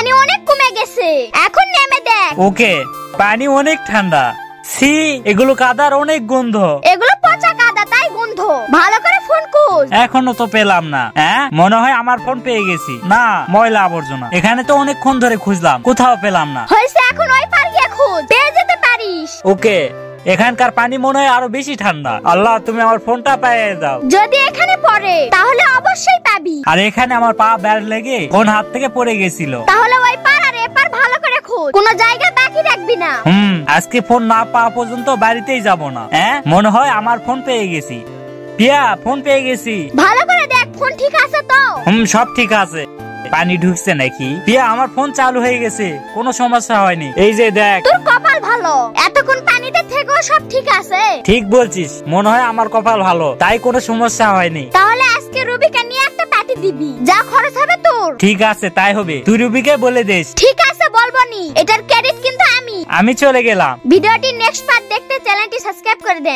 পানি অনেক কমে গেছে, এখন নেমে দেখ। ওকে, পানি অনেক ঠান্ডা। সি, এগুলো কাদার অনেক গন্ধ। এগুলো পচা কাদা, তাই গন্ধ। ভালো করে ফোন খোঁজ। এখনো তো পেলাম না। মনে হয় আমার ফোন পেয়ে গেছি। না, ময়লা আবর্জনা। এখানে তো অনেকক্ষণ ধরে খুঁজলাম, কোথাও পেলাম না। হয়েছে, এখন ওই পার গিয়ে খোঁজ, পেয়ে যেতে পারিস। ওকে, এখানকার পানি মনে হয় আরো বেশি ঠান্ডা। আল্লাহ, তুমি আমার ফোনটা পেয়ে দাও। যদি এখানে পড়ে তাহলে অবশ্যই পাবি। আর এখানে আমার পা ব্যার লেগে কোন হাত থেকে পড়ে গেছিল। তাহলে ওই পার আর এপার ভালো করে খোঁজ, কোনো জায়গা বাকি রাখবি না। আজকে ফোন না পাওয়া পর্যন্ত বাড়িতেই যাব না। মনে হয় আমার ফোন পেয়ে গেছি। পিয়া, ফোন পেয়ে গেছি। ভালো করে দেখ ফোন ঠিক আছে তো? সব ঠিক আছে। পানি ঢুকছে নাকি? পিয়া, আমার ফোন চালু হয়ে গেছে, কোনো সমস্যা হয়নি। এই যে দেখ। তোর কপাল ভালো, এতক্ষণ পানিতে থেকেও সব ঠিক আছে। ঠিক বলছিস, মনে হয় আমার কপাল ভালো, তাই কোনো সমস্যা হয়নি। তাহলে আজকে রুবিকে নিয়ে একটা পার্টি দিবি, যা খরচ হবে তোর। ঠিক আছে, তাই হবে। তুই রুবিকে বলে দিস। ঠিক আছে, বলবো নি। এটার ক্রেডিট কিন্তু আমি চলে গেলাম। ভিডিওটি নেক্সট পার্ট দেখতে চ্যানেলটি সাবস্ক্রাইব করে দে।